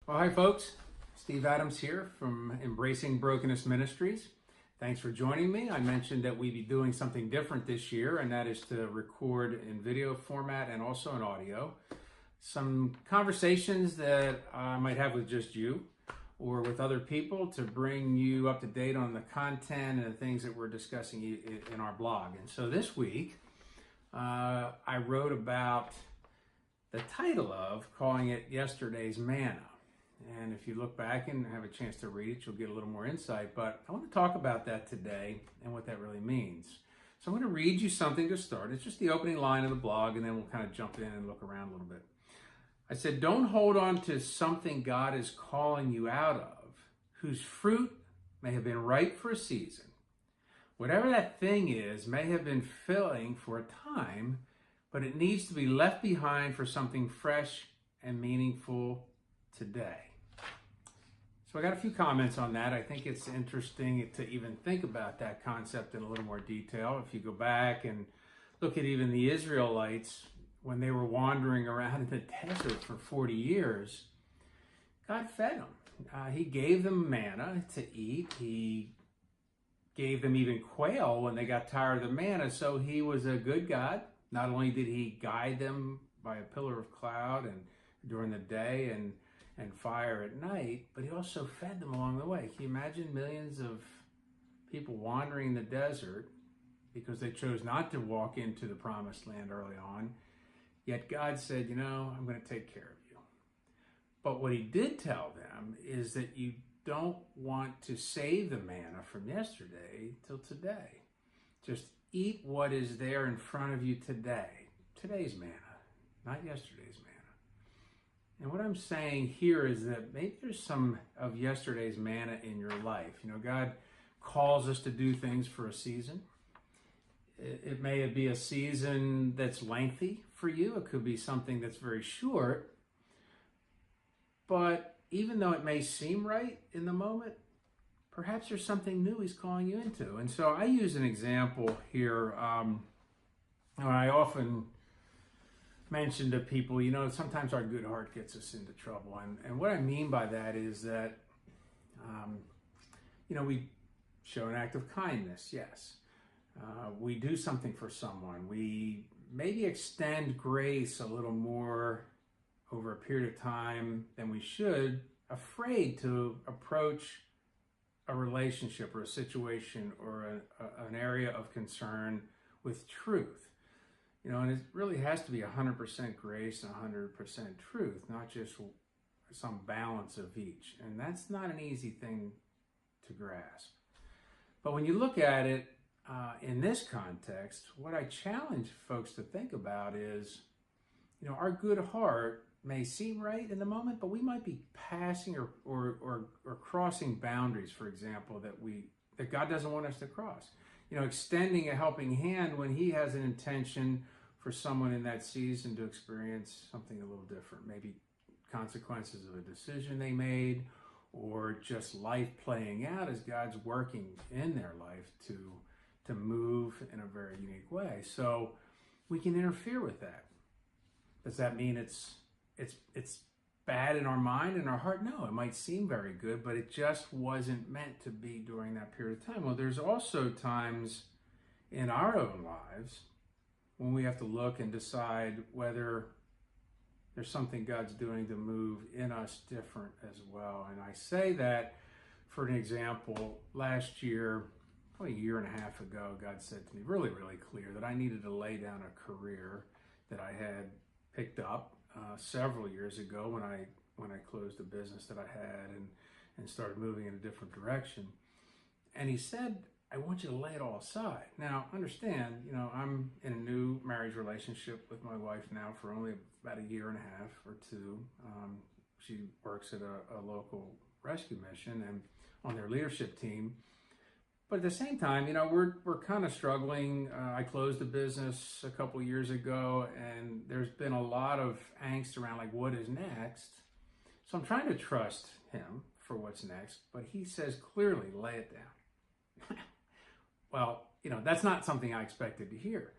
Well, hi folks, Steve Adams here from Embracing Brokenness Ministries. Thanks for joining me. I mentioned that we'd be doing something different this year, and that is to record in video format and also in audio. Some conversations that I might have with just you or with other people to bring you up to date on the content and the things that we're discussing in our blog. And so this week, I wrote about the title of calling it Yesterday's Manna. And if you look back and have a chance to read it, you'll get a little more insight. But I want to talk about that today and what that really means. So I'm going to read you something to start. It's just the opening line of the blog, and then we'll kind of jump in and look around a little bit. I said, don't hold on to something God is calling you out of, whose fruit may have been ripe for a season. Whatever that thing is may have been filling for a time, but it needs to be left behind for something fresh and meaningful today. So I got a few comments on that. I think it's interesting to even think about that concept in a little more detail. If you go back and look at even the Israelites, when they were wandering around in the desert for 40 years, God fed them. He gave them manna to eat. He gave them even quail when they got tired of the manna. So he was a good God. Not only did he guide them by a pillar of cloud and during the day and fire at night, but he also fed them along the way. Can you imagine millions of people wandering the desert because they chose not to walk into the promised land early on, yet God said, I'm going to take care of you. But what he did tell them is that you don't want to save the manna from yesterday till today. Just eat what is there in front of you today. Today's manna, not yesterday's manna. And what I'm saying here is that maybe there's some of yesterday's manna in your life. God calls us to do things for a season. It may be a season that's lengthy for you. It could be something that's very short. But even though it may seem right in the moment, perhaps there's something new he's calling you into. And so I use an example here. I often mention to people, sometimes our good heart gets us into trouble. And what I mean by that is that, we show an act of kindness, yes. We do something for someone. We maybe extend grace a little more over a period of time than we should, afraid to approach a relationship or a situation or an area of concern with truth. And it really has to be 100% grace and 100% truth, not just some balance of each. And that's not an easy thing to grasp. But when you look at it in this context, what I challenge folks to think about is, our good heart may seem right in the moment, but we might be passing or crossing boundaries, for example, that God doesn't want us to cross. Extending a helping hand when he has an intention for someone in that season to experience something a little different, maybe consequences of a decision they made, or just life playing out as God's working in their life to move in a very unique way. So we can interfere with that. Does that mean it's bad in our mind and our heart? No, it might seem very good, but it just wasn't meant to be during that period of time. Well, there's also times in our own lives when we have to look and decide whether there's something God's doing to move in us different as well. And I say that for an example. Last year, probably a year and a half ago, God said to me really, really clear that I needed to lay down a career that I had picked up several years ago when I closed a business that I had and started moving in a different direction. And he said, I want you to lay it all aside. Now, understand, I'm in a new marriage relationship with my wife now for only about a year and a half or two. She works at a local rescue mission and on their leadership team. But at the same time, we're kind of struggling. I closed the business a couple years ago, and there's been a lot of angst around, like, what is next? So I'm trying to trust him for what's next, but he says clearly, lay it down. Well, that's not something I expected to hear.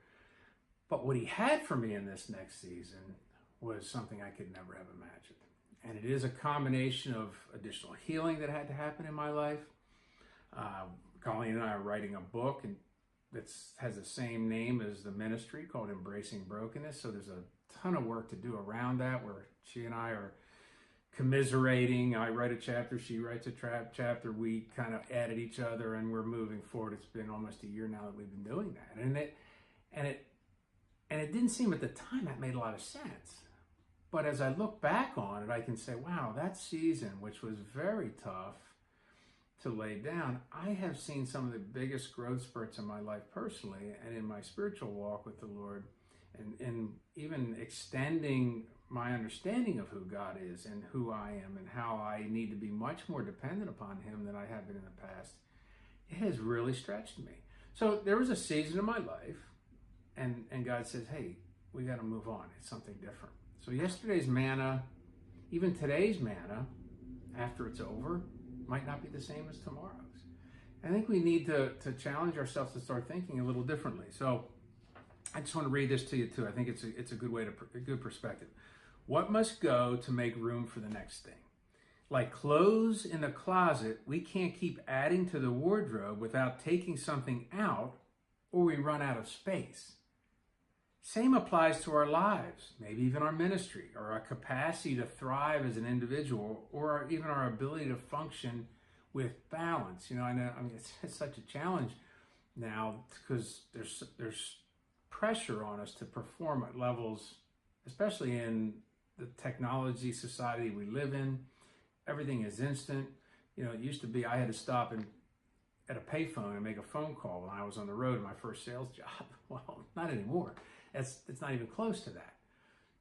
But what he had for me in this next season was something I could never have imagined. And it is a combination of additional healing that had to happen in my life. Colleen and I are writing a book and that has the same name as the ministry, called Embracing Brokenness. So there's a ton of work to do around that, where she and I are commiserating. I write a chapter, she writes a chapter. We kind of added each other, and we're moving forward. It's been almost a year now that we've been doing that, and it didn't seem at the time that made a lot of sense. But as I look back on it, I can say, wow, that season, which was very tough to lay down, I have seen some of the biggest growth spurts in my life personally and in my spiritual walk with the Lord, and even extending my understanding of who God is and who I am and how I need to be much more dependent upon Him than I have been in the past. It has really stretched me. So there was a season in my life, and God says, hey, we got to move on. It's something different. So yesterday's manna, even today's manna, after it's over, might not be the same as tomorrow's. I think we need to challenge ourselves to start thinking a little differently. So I just want to read this to you too. I think it's a good way a good perspective. What must go to make room for the next thing? Like clothes in the closet, we can't keep adding to the wardrobe without taking something out, or we run out of space. Same applies to our lives, maybe even our ministry, or our capacity to thrive as an individual, or even our ability to function with balance. I mean, it's such a challenge now because there's pressure on us to perform at levels, especially in the technology society we live in. Everything is instant. It used to be I had to stop at a payphone and make a phone call when I was on the road in my first sales job. Well, not anymore. It's not even close to that.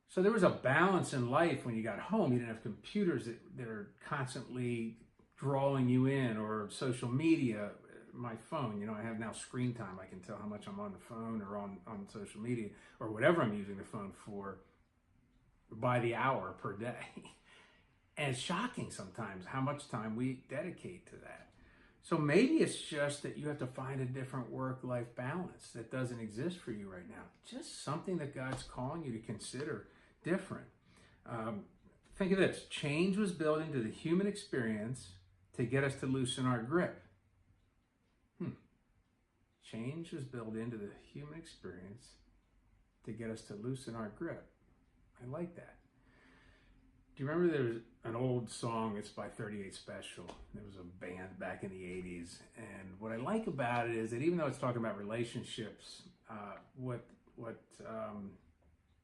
So there was a balance in life when you got home. You didn't have computers that are constantly drawing you in, or social media. My phone, I have now screen time. I can tell how much I'm on the phone or on social media or whatever I'm using the phone for by the hour per day. And it's shocking sometimes how much time we dedicate to that. So maybe it's just that you have to find a different work-life balance that doesn't exist for you right now. Just something that God's calling you to consider different. Think of this. Change was built into the human experience to get us to loosen our grip. Change was built into the human experience to get us to loosen our grip. I like that. Do you remember there's an old song, it's by 38 Special. There was a band back in the 80s. And what I like about it is that even though it's talking about relationships, what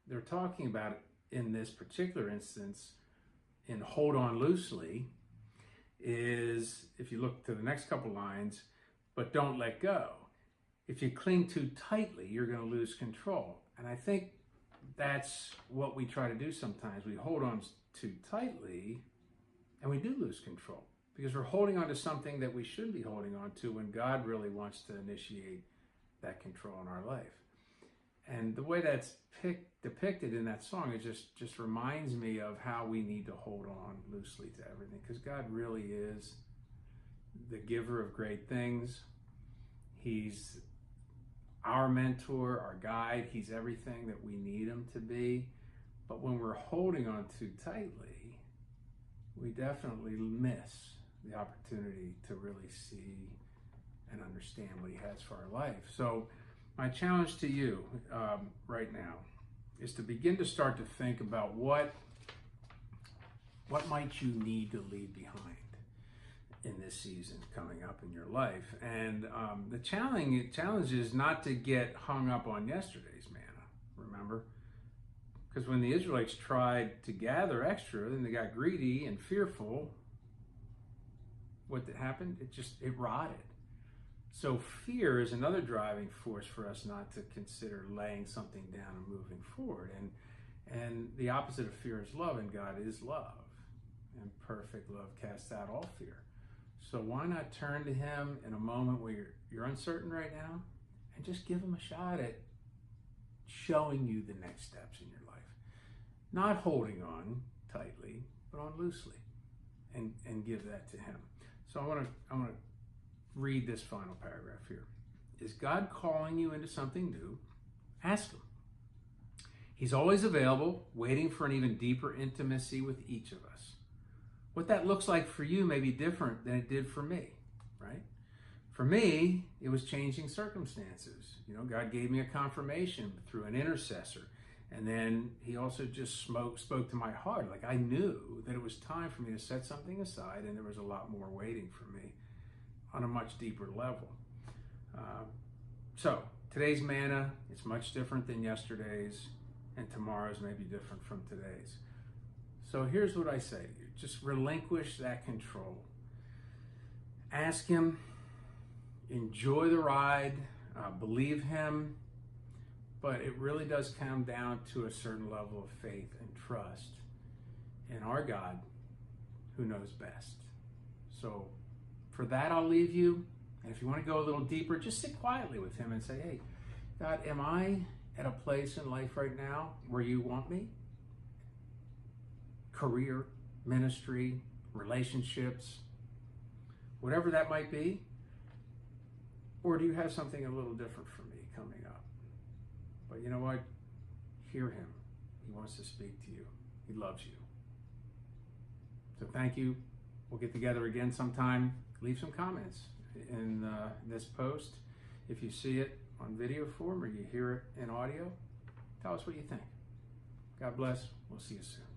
they're talking about in this particular instance, in Hold On Loosely, is, if you look to the next couple lines, but don't let go. If you cling too tightly, you're going to lose control. And I think that's what we try to do sometimes. We hold on too tightly and we do lose control because we're holding on to something that we shouldn't be holding on to when God really wants to initiate that control in our life. And the way that's depicted in that song, it just reminds me of how we need to hold on loosely to everything, because God really is the giver of great things. He's our mentor, our guide. He's everything that we need him to be. But when we're holding on too tightly, we definitely miss the opportunity to really see and understand what he has for our life. So my challenge to you right now is to begin to start to think about what might you need to leave behind in this season coming up in your life. And the challenge is not to get hung up on yesterday's manna, remember? Because when the Israelites tried to gather extra, then they got greedy and fearful. What happened? It rotted. So fear is another driving force for us not to consider laying something down and moving forward. And the opposite of fear is love, and God is love. And perfect love casts out all fear. So why not turn to him in a moment where you're uncertain right now and just give him a shot at showing you the next steps in your life. Not holding on tightly, but on loosely, and give that to him. So I want to read this final paragraph here. Is God calling you into something new? Ask him. He's always available, waiting for an even deeper intimacy with each of us. What that looks like for you may be different than it did for me, right? For me, it was changing circumstances. You know, God gave me a confirmation through an intercessor. And then he also just spoke to my heart. Like, I knew that it was time for me to set something aside, and there was a lot more waiting for me on a much deeper level. So today's manna is much different than yesterday's, and tomorrow's may be different from today's. So here's what I say to you. Just relinquish that control. Ask him, enjoy the ride, believe him, but it really does come down to a certain level of faith and trust in our God who knows best. So for that, I'll leave you. And if you want to go a little deeper, just sit quietly with him and say, hey, God, am I at a place in life right now where you want me? Career, ministry, relationships, whatever that might be. Or do you have something a little different for me coming up? But you know what? Hear him. He wants to speak to you. He loves you. So thank you. We'll get together again sometime. Leave some comments in this post. If you see it on video form or you hear it in audio, tell us what you think. God bless. We'll see you soon.